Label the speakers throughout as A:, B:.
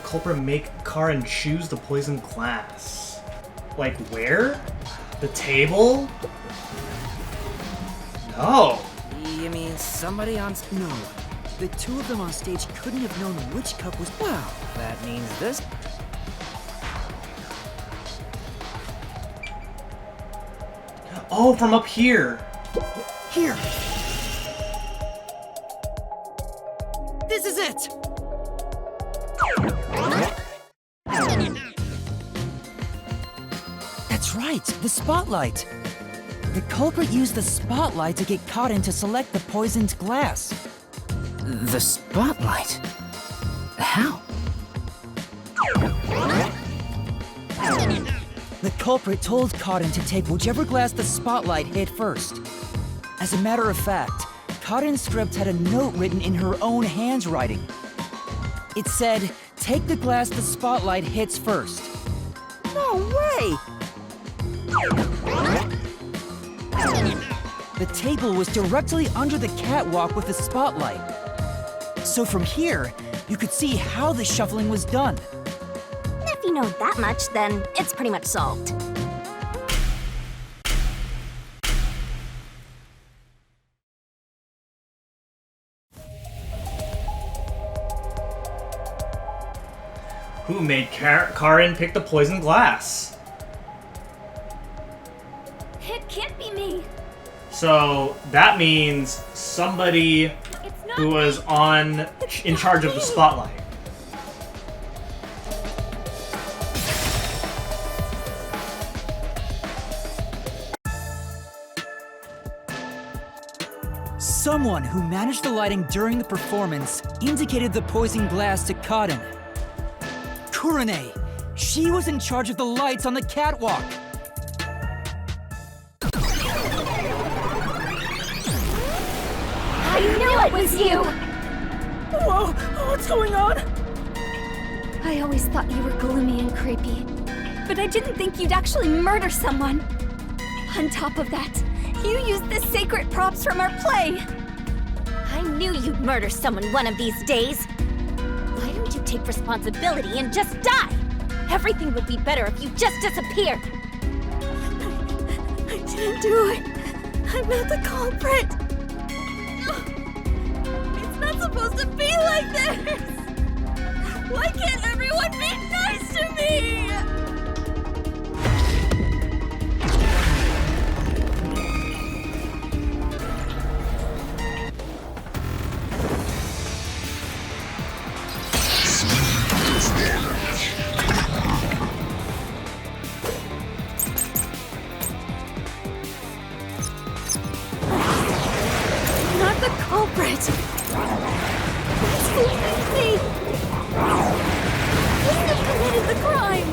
A: culprit make Karin choose the poisoned glass? Like where? The table? No.
B: You mean somebody on...
C: No. The two of them on stage couldn't have known which cup was...
B: Well, that means this...
A: Oh, from up here.
C: Here! This is it! That's right, the spotlight. The culprit used the spotlight to get caught in to select the poisoned glass.
B: The spotlight? How?
C: The culprit told Cotton to take whichever glass the spotlight hit first. As a matter of fact, Cotton's script had a note written in her own handwriting. It said, "Take the glass the spotlight hits first."
B: No way!
C: The table was directly under the catwalk with the spotlight. So from here, you could see how the shuffling was done.
D: If you know that much, then it's pretty much solved.
A: Who made Karin pick the poisoned glass?
D: It can't be me.
A: So that means somebody who was in charge of the spotlight.
C: Someone who managed the lighting during the performance indicated the poisoned glass to Cotton. Kurane! She was in charge of the lights on the catwalk!
D: I knew it was you!
B: Whoa, what's going on?
D: I always thought you were gloomy and creepy, but I didn't think you'd actually murder someone. On top of that, you used the sacred props from our play. I knew you'd murder someone one of these days. Why don't you take responsibility and just die? Everything would be better if you just disappeared. I didn't do it. I'm not the culprit. It's not supposed to be like this. Why can't everyone be nice to me? Not the culprit. It's me. Wouldn't have committed the crime.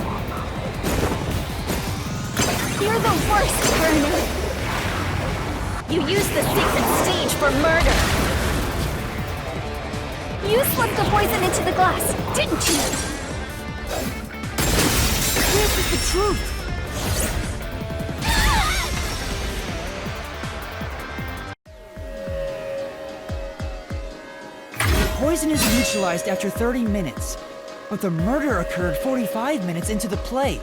D: You're the worst, Vernon. You used the sacred stage for murder. You slipped the poison into the glass, didn't you?
C: This is the truth! Poison is neutralized after 30 minutes, but the murder occurred 45 minutes into the play.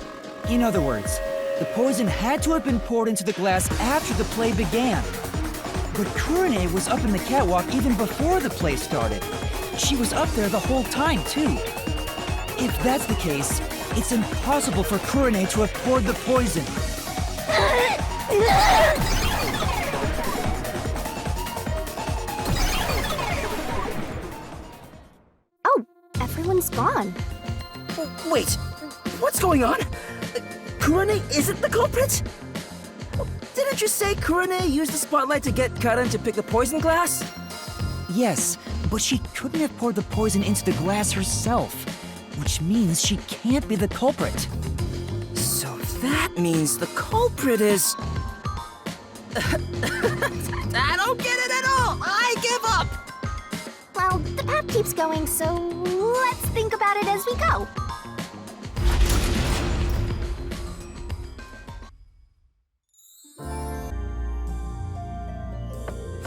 C: In other words, the poison had to have been poured into the glass after the play began. But Kurane was up in the catwalk even before the play started. She was up there the whole time, too. If that's the case, it's impossible for Kurane to have poured the poison.
D: Everyone's gone.
B: Wait, what's going on? Kurane isn't the culprit? Didn't you say Kurane used the spotlight to get Karin to pick the poison glass?
C: Yes, but she couldn't have poured the poison into the glass herself, which means she can't be the culprit.
B: So that means the culprit is... I don't get it at all! I give up!
D: Well, the path keeps going, so let's think about it as we go.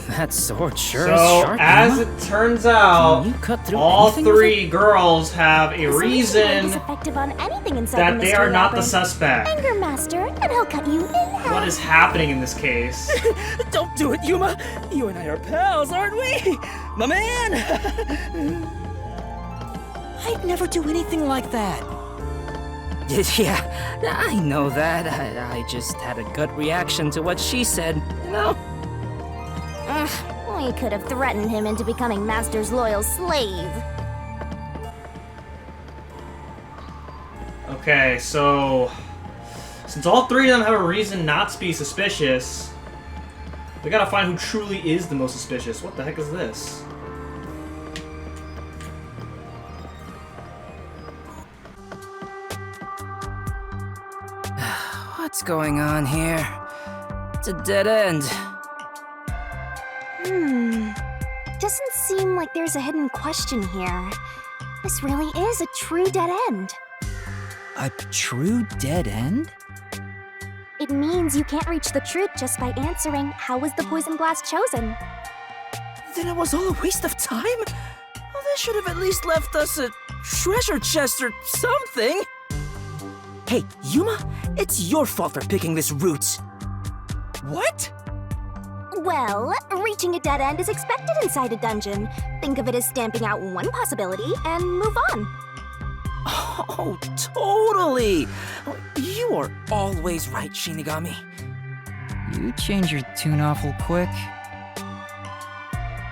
B: That sword sure is
A: So,
B: sharp.
A: as
B: Yuma.
A: it turns out,
B: Can you cut through
A: all
B: anything with
A: three girls have a
E: Is
A: reason
E: effective on anything inside
A: that
E: the
A: they are
E: mystery
A: not the
E: labyrinth.
A: suspect.
E: Anger Master, and he'll cut you in half.
A: What is happening in this case?
B: Don't do it, Yuma! You and I are pals, aren't we? My man!
C: I'd never do anything like that.
B: Yeah, I know that. I just had a gut reaction to what she said, you know?
E: We could have threatened him into becoming Master's loyal slave.
A: Okay, so since all three of them have a reason not to be suspicious, we gotta find who truly is the most suspicious. What the heck is this?
B: What's going on here? It's a dead end.
E: Doesn't seem like there's a hidden question here. This really is a true dead end.
C: A true dead end?
E: It means you can't reach the truth just by answering, how was the poison glass chosen?
B: Then it was all a waste of time? Well, they should have at least left us a treasure chest or something. Hey, Yuma, it's your fault for picking this route. What?
E: Well, reaching a dead end is expected inside a dungeon. Think of it as stamping out one possibility and move on.
B: Oh, totally. You are always right, Shinigami.
C: You change your tune awful quick.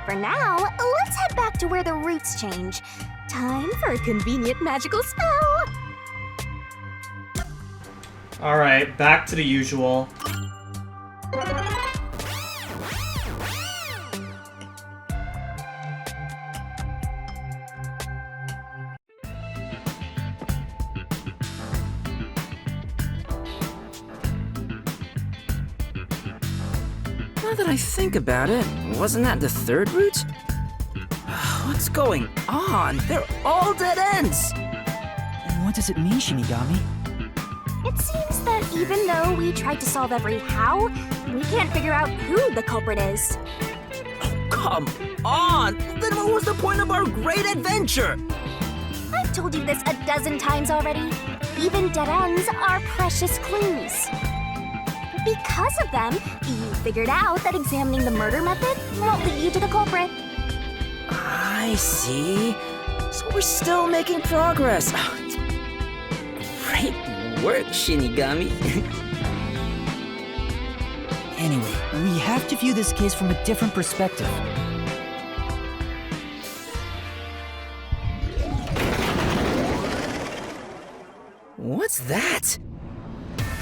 E: For now, let's head back to where the roots change. Time for a convenient magical spell.
A: Alright, back to the usual.
B: Now that I think about it, wasn't that the third route? What's going on? They're all dead ends!
C: What does it mean, Shinigami?
E: It seems that even though we tried to solve every how, we can't figure out who the culprit is.
B: Come on! Then what was the point of our great adventure?
E: I've told you this a dozen times already. Even dead ends are precious clues. Because of them, you figured out that examining the murder method won't lead you to the culprit.
B: I see. So we're still making progress. Great work, Shinigami.
C: Anyway, we have to view this case from a different perspective.
B: What's that?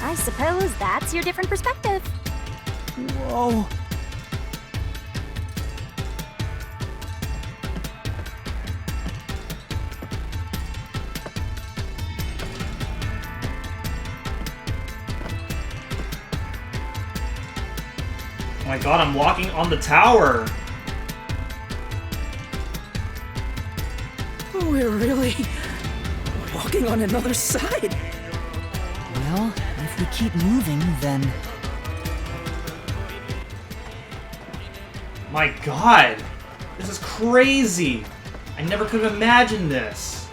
E: I suppose that's your different perspective.
C: Whoa.
A: Oh my god, I'm walking on the tower!
B: We're really walking on another side.
C: Well, if we keep moving, then...
A: My god! This is crazy! I never could have imagined this.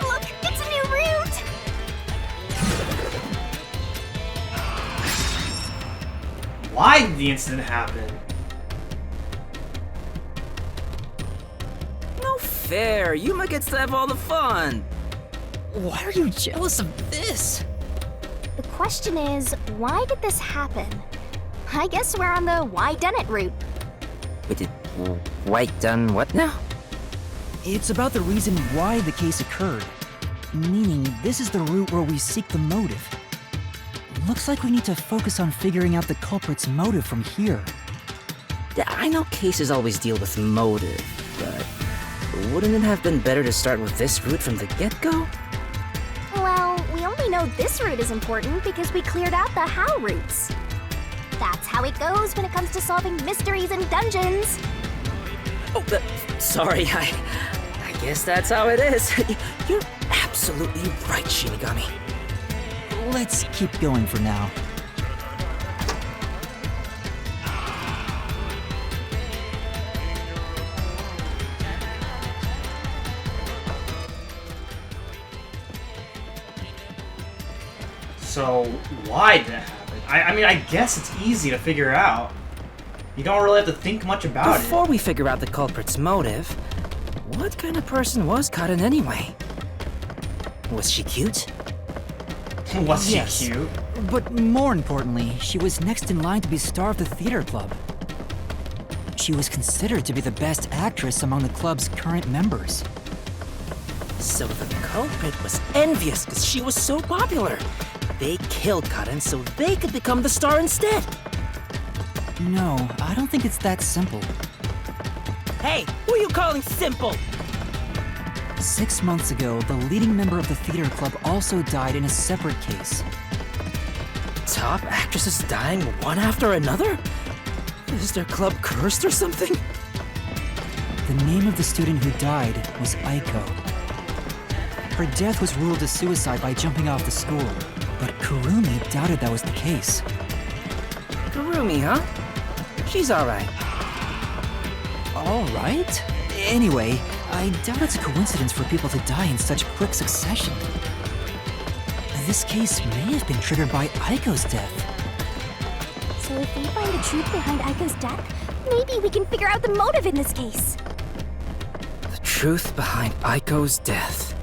E: Look, it's a new route!
A: Why did the incident happen?
B: No fair. Yuma gets to have all the fun.
C: Why are you jealous of this?
E: The question is, why did this happen? I guess we're on the why done it route.
B: We did White done what now?
C: It's about the reason why the case occurred. Meaning, this is the route where we seek the motive. Looks like we need to focus on figuring out the culprit's motive from here.
B: Yeah, I know cases always deal with motive, but wouldn't it have been better to start with this route from the get-go?
E: Well, we only know this route is important because we cleared out the how routes. That's how it goes when it comes to solving mysteries in dungeons.
B: Oh, sorry, I guess that's how it is. You're absolutely right, Shinigami.
C: let's keep going for now.
A: So, why did that happen? I mean, I guess it's easy to figure out. You don't really have to think much about
B: Before we figure out the culprit's motive, what kind of person was Karin anyway? Was she cute?
A: it. Was she
C: Yes.
A: cute?
C: But more importantly, she was next in line to be star of the theater club. She was considered to be the best actress among the club's current members.
B: So the culprit was envious because she was so popular. They killed Karin so they could become the star instead.
C: No, I don't think it's that simple.
B: Hey, who are you calling simple?
C: 6 months ago, the leading member of the theater club also died in a separate case.
B: Top actresses dying one after another? Is their club cursed or something?
C: The name of the student who died was Aiko. Her death was ruled a suicide by jumping off the school, but Kurumi doubted that was the case.
B: Kurumi, huh? She's alright.
C: All right. Anyway, I doubt it's a coincidence for people to die in such quick succession. This case may have been triggered by Aiko's death.
E: So if we find the truth behind Aiko's death, maybe we can figure out the motive in this case.
B: The truth behind Aiko's death.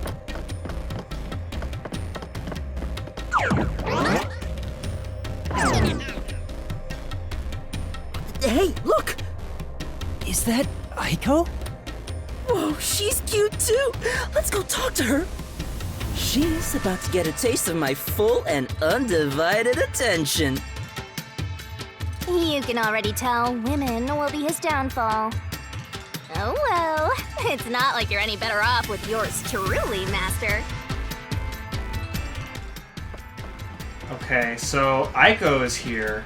B: Hey, look!
C: Is that Aiko?
B: Whoa, she's cute too! Let's go talk to her! She's about to get a taste of my full and undivided attention.
E: You can already tell women will be his downfall. Oh well, it's not like you're any better off with yours truly, Master.
A: Okay, so Aiko is here.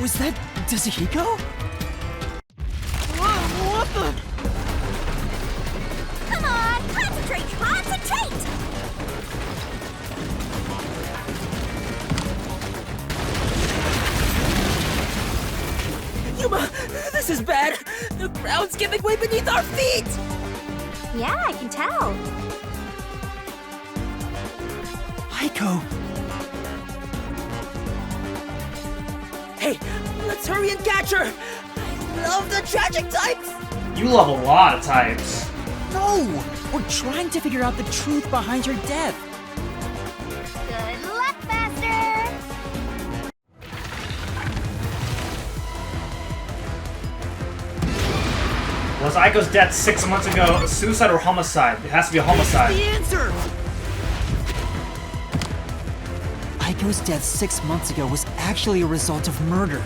C: Was that Kazuhiko?
B: What the?
E: Come on, concentrate, concentrate!
B: Yuma, this is bad! The ground's giving way beneath our feet!
E: Yeah, I can tell.
C: Aiko!
B: Hey, let's hurry and catch her! I love the tragic types!
A: You love a lot of types.
C: No! We're trying to figure out the truth behind her death.
E: Good luck, Master!
A: Was Aiko's death 6 months ago a suicide or homicide? It has to be a homicide.
B: The answer!
C: Aiko's death 6 months ago was actually a result of murder.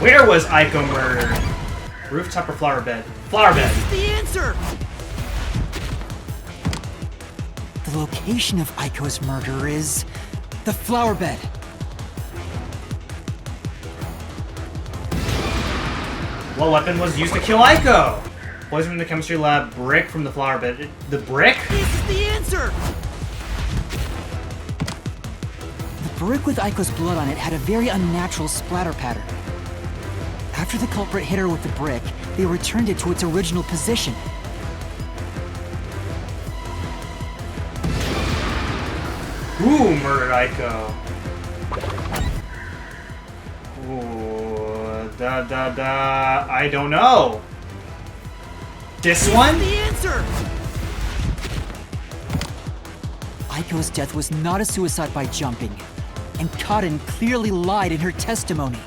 A: Where was Aiko murdered? Rooftop or flower bed? Flower bed.
B: The answer!
C: The location of Aiko's murder is the flower bed.
A: What weapon was used to kill Aiko? Poison from the chemistry lab, brick from the flower bed. The brick?
B: This is the answer!
C: The brick with Aiko's blood on it had a very unnatural splatter pattern. After the culprit hit her with the brick, they returned it to its original position.
A: Who murdered Aiko? Ooh, I don't know. This one?
B: The answer!
C: Aiko's death was not a suicide by jumping, and Karin clearly lied in her testimony.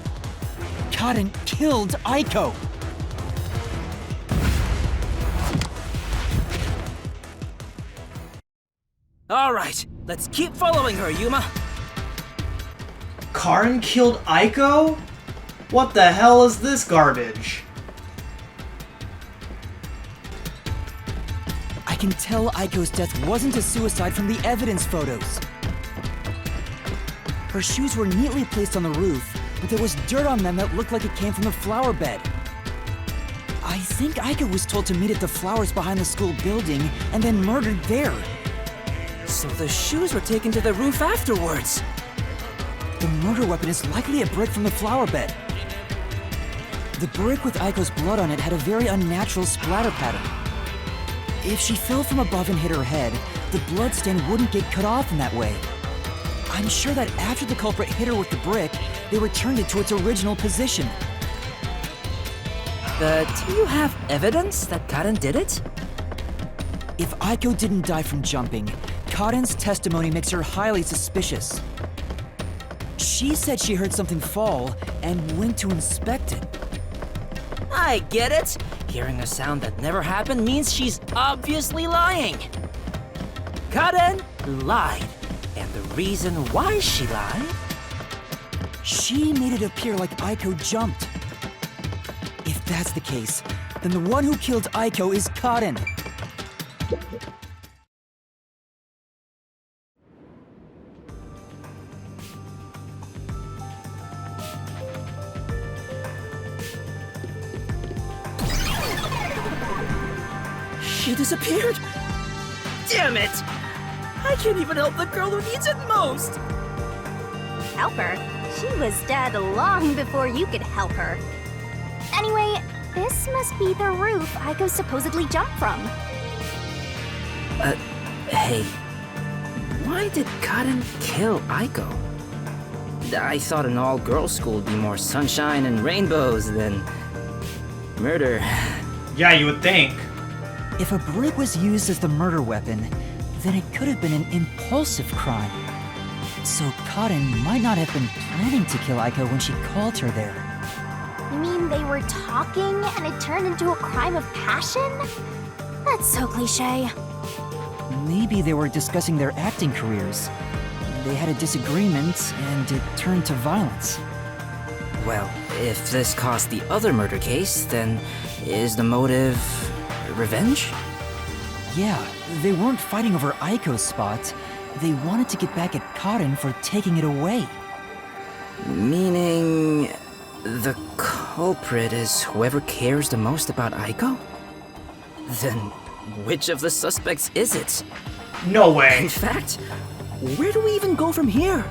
C: Karin killed Aiko!
B: Alright, let's keep following her, Yuma.
A: Karin killed Aiko? What the hell is this garbage?
C: I can tell Aiko's death wasn't a suicide from the evidence photos. Her shoes were neatly placed on the roof, but there was dirt on them that looked like it came from the flower bed. I think Aiko was told to meet at the flowers behind the school building and then murdered there.
B: So the shoes were taken to the roof afterwards.
C: The murder weapon is likely a brick from the flower bed. The brick with Aiko's blood on it had a very unnatural splatter pattern. If she fell from above and hit her head, the blood stain wouldn't get cut off in that way. I'm sure that after the culprit hit her with the brick, they returned it to its original position.
B: Do you have evidence that Karen did it?
C: If Aiko didn't die from jumping, Karen's testimony makes her highly suspicious. She said she heard something fall and went to inspect it.
B: I get it. Hearing a sound that never happened means she's obviously lying. Karen lied. And the reason why she lied?
C: She made it appear like Aiko jumped. If that's the case, then the one who killed Aiko is Karen.
B: She disappeared? Damn it! I can't even help the girl who needs it most!
E: Help her? She was dead long before you could help her. Anyway, this must be the roof Aiko supposedly jumped from.
B: Hey. Why did Karen kill Aiko? I thought an all-girls school would be more sunshine and rainbows than murder.
A: Yeah, you would think.
C: If a brick was used as the murder weapon, then it could have been an impulsive crime. So Karen might not have been planning to kill Aiko when she called her there.
E: You mean they were talking and it turned into a crime of passion? That's so cliché.
C: Maybe they were discussing their acting careers. They had a disagreement, and it turned to violence.
B: Well, if this caused the other murder case, then is the motive revenge?
C: Yeah, they weren't fighting over Aiko's spot. They wanted to get back at Karen for taking it away.
B: Meaning the culprit is whoever cares the most about Aiko? Then which of the suspects is it?
A: No way.
B: In fact, where do we even go from here?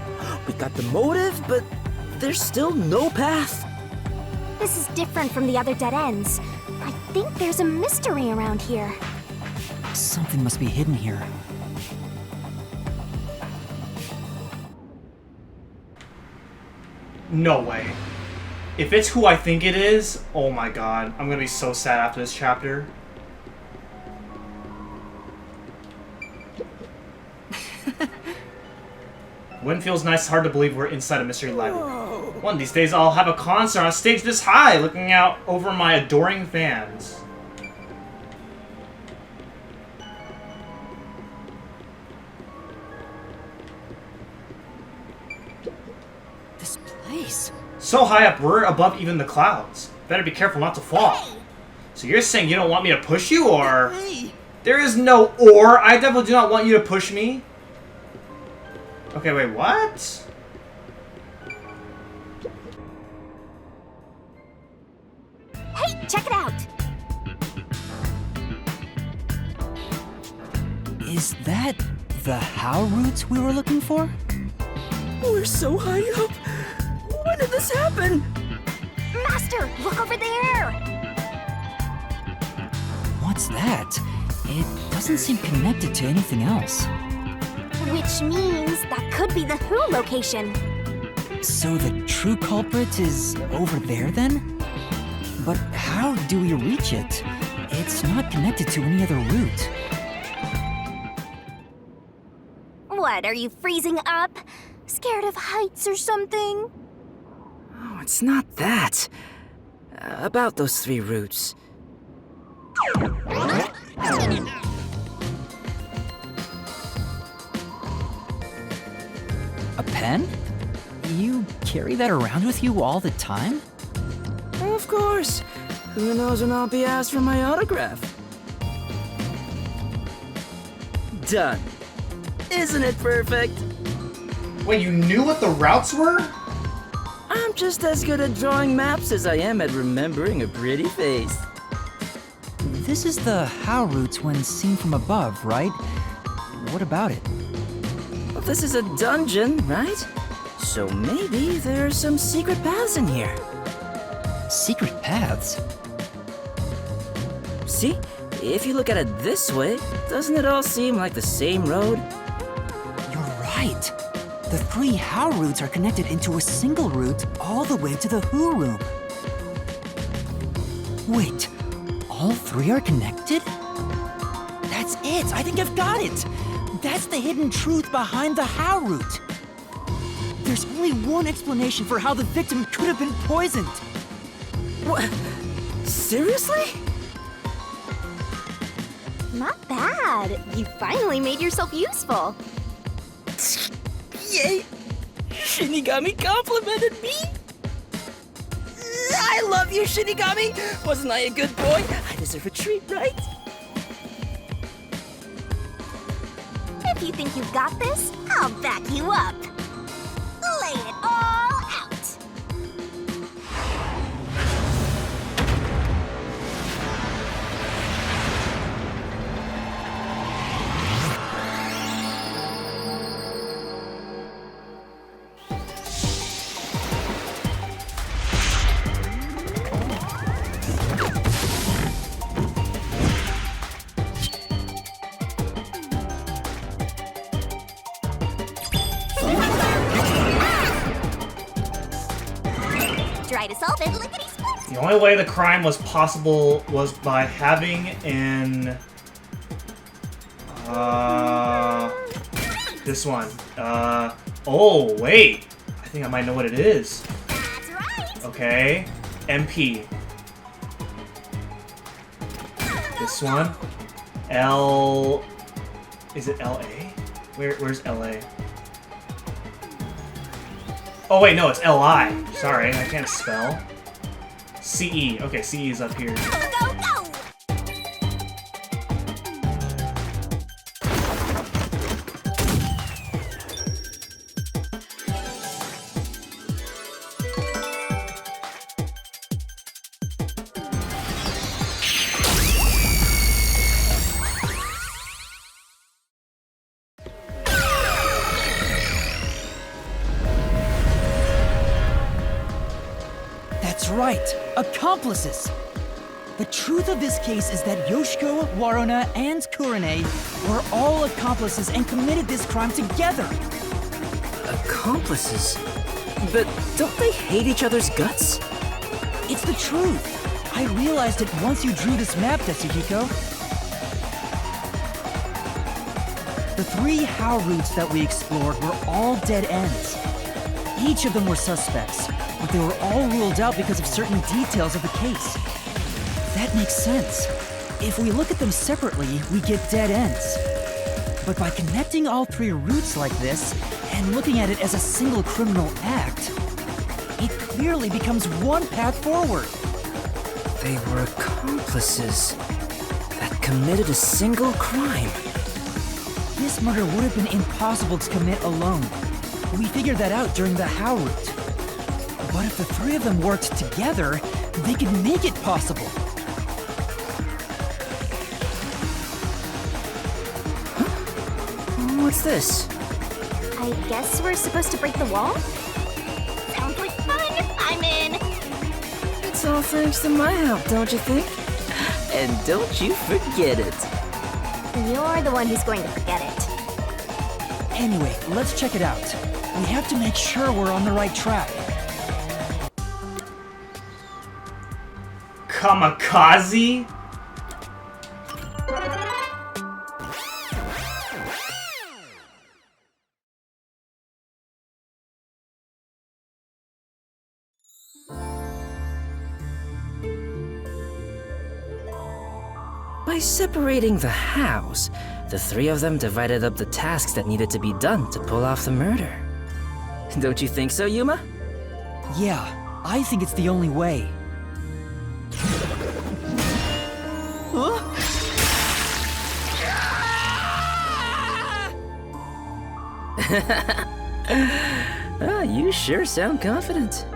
B: We got the motive, but there's still no path.
E: This is different from the other dead ends. I think there's a mystery around here.
C: Something must be hidden here.
A: No way. If it's who I think it is, oh my god. I'm gonna be so sad after this chapter. When feels nice, it's hard to believe we're inside a mystery library. One of these days I'll have a concert on a stage this high, looking out over my adoring fans.
C: This place...
A: So high up, we're above even the clouds. Better be careful not to fall. So you're saying you don't want me to push you, or... There is no or. I definitely do not want you to push me. Okay, wait, what?
E: Hey, check it out!
C: Is that the how route we were looking for?
B: We're so high up. When did this happen?
E: Master, look over there!
C: What's that? It doesn't seem connected to anything else.
E: Which means that could be the Who location.
C: So the true culprit is over there then? But how do we reach it? It's not connected to any other route.
E: What, are you freezing up? Scared of heights or something?
B: Oh, it's not that. About those 3 routes.
C: A pen? You carry that around with you all the time?
B: Of course. Who knows when I'll be asked for my autograph? Done. Isn't it perfect?
A: Wait, you knew what the routes were?
B: I'm just as good at drawing maps as I am at remembering a pretty face.
C: This is the how routes when seen from above, right? What about it?
B: Well, this is a dungeon, right? So maybe there's some secret paths in here.
C: Secret paths?
B: See? If you look at it this way, doesn't it all seem like the same road?
C: You're right. The 3 how routes are connected into a single route all the way to the who room. Wait, all 3 are connected? That's it! I think I've got it! That's the hidden truth behind the how route. There's only one explanation for how the victim could have been poisoned.
B: What? Seriously?
E: Not bad. You finally made yourself useful.
B: Yay! Shinigami complimented me! I love you, Shinigami! Wasn't I a good boy? I deserve a treat, right?
E: If you think you've got this, I'll back you up. Lay it all out. Try to solve it, lickety-split.
A: The only way the crime was possible was by having an... This one. Oh, wait. I think I might know what it is.
E: That's right.
A: Okay. MP. This one. L... Is it LA? Where's LA? Oh wait, no, it's LI. Sorry, I can't spell. CE. Okay, CE is up here.
E: Go, go, go.
C: That's right, accomplices! The truth of this case is that Yoshiko, Waruna, and Kurane were all accomplices and committed this crime together!
B: Accomplices? But don't they hate each other's guts?
C: It's the truth! I realized it once you drew this map, Tetsuhiko. The 3 how routes that we explored were all dead ends. Each of them were suspects, but they were all ruled out because of certain details of the case. That makes sense. If we look at them separately, we get dead ends. But by connecting all 3 routes like this, and looking at it as a single criminal act, it clearly becomes one path forward.
B: They were accomplices that committed a single crime.
C: This murder would have been impossible to commit alone. We figured that out during the how route. But if the 3 of them worked together, they could make it possible.
B: What's this?
E: I guess we're supposed to break the wall? Sounds like fun. I'm in.
B: It's all thanks to my help, don't you think? And don't you forget it.
E: You're the one who's going to forget it.
C: Anyway, let's check it out. We have to make sure we're on the right track.
A: Kamikaze?
B: By separating the hows, the 3 of them divided up the tasks that needed to be done to pull off the murder. Don't you think so, Yuma?
C: Yeah, I think it's the only way.
B: You sure sound confident.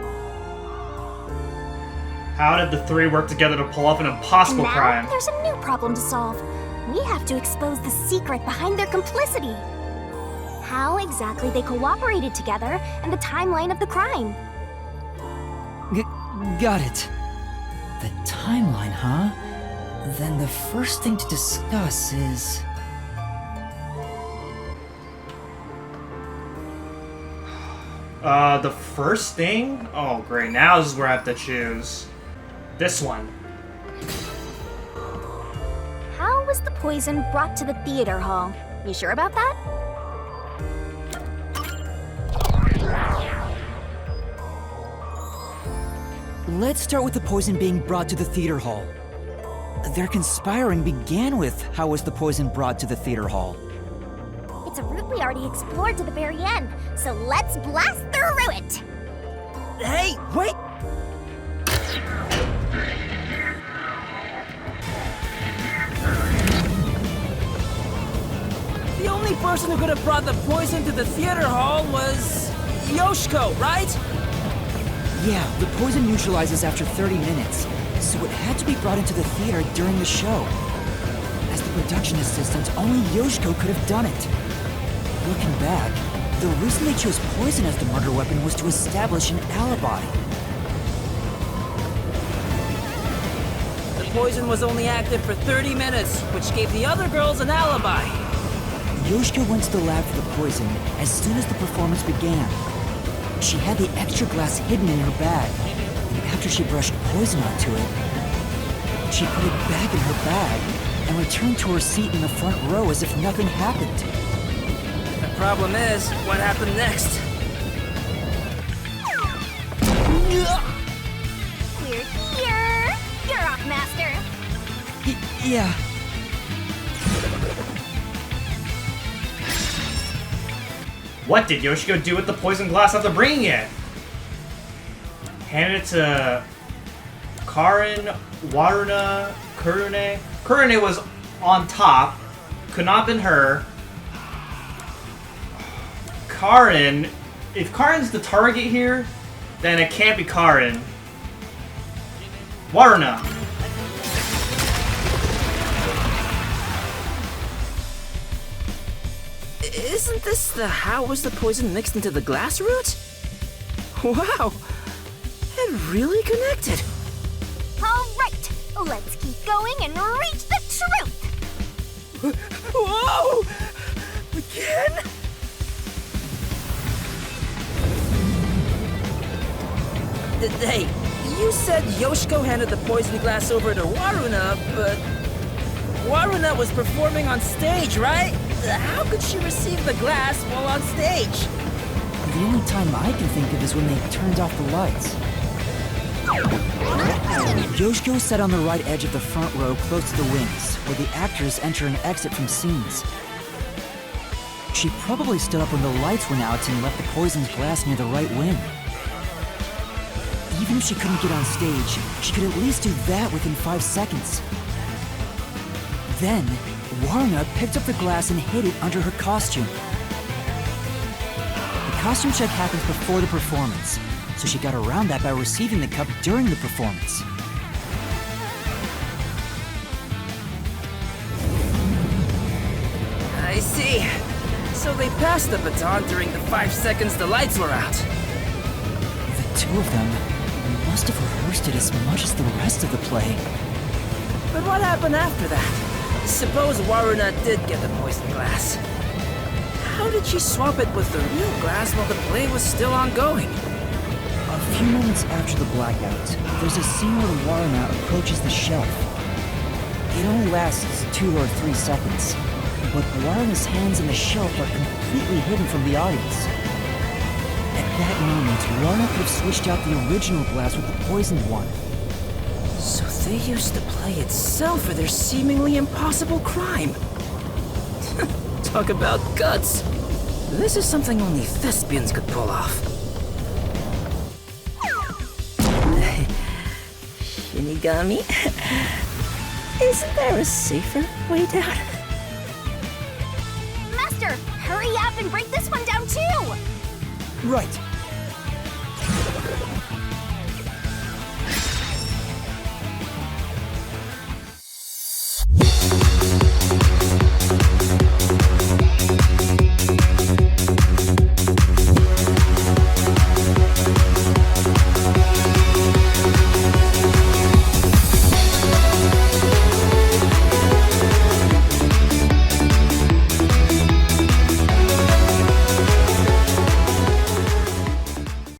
A: How did the three work together to pull off an impossible
E: Now,
A: crime?
E: there's a new problem to solve. We have to expose the secret behind their complicity. How exactly they cooperated together and the timeline of the crime.
C: Got it. The timeline, huh? Then the first thing to discuss is...
A: The first thing? Oh, great. Now this is where I have to choose. This one.
E: How was the poison brought to the theater hall? You sure about that?
C: Let's start with the poison being brought to the theater hall. Their conspiring began with how was the poison brought to the theater hall.
E: It's a route we already explored to the very end, so let's blast through it!
B: Hey, wait! The only person who could have brought the poison to the theater hall was Yoshiko, right?
C: Yeah, the poison neutralizes after 30 minutes, so it had to be brought into the theater during the show. As the production assistant, only Yoshiko could have done it. Looking back, the reason they chose poison as the murder weapon was to establish an alibi.
B: The poison was only active for 30 minutes, which gave the other girls an alibi.
C: Yoshiko went to the lab for the poison as soon as the performance began. She had the extra glass hidden in her bag, and after she brushed poison onto it, she put it back in her bag and returned to her seat in the front row as if nothing happened.
B: The problem is, what happened next?
E: We're here! You're off, Master!
C: Yeah.
A: What did Yoshiko do with the poison glass after bringing it? Handed it to Karin, Waruna, Kurune. Kurune was on top. Could not have been her. Karin. If Karin's the target here, then it can't be Karin. Waruna.
B: Isn't this the how was the poison mixed into the glass route? Wow, it really connected.
E: Alright, let's keep going and reach the truth!
B: Whoa! Again? Hey, you said Yoshiko handed the poison glass over to Waruna, but Waruna was performing on stage, right? How could she receive the glass while on stage?
C: The only time I can think of is when they turned off the lights. Yoshiko sat on the right edge of the front row close to the wings, where the actors enter and exit from scenes. She probably stood up when the lights went out and left the poisoned glass near the right wing. Even if she couldn't get on stage, she could at least do that within 5 seconds. Then, Waruna picked up the glass and hid it under her costume. The costume check happens before the performance, so she got around that by receiving the cup during the performance.
B: I see. So they passed the baton during the 5 seconds the lights were out.
C: The two of them must have rehearsed it as much as the rest of the play.
B: But what happened after that? Suppose Waruna did get the poison glass. How did she swap it with the real glass while the play was still ongoing?
C: A few moments after the blackout, there's a scene where Waruna approaches the shelf. It only lasts 2 or 3 seconds, but Waruna's hands on the shelf are completely hidden from the audience. At that moment, Waruna could have switched out the original glass with the poisoned one.
B: So they used the play itself for their seemingly impossible crime. Talk about guts. This is something only thespians could pull off. Shinigami? Isn't there a safer way down?
E: Master, hurry up and break this one down too!
C: Right.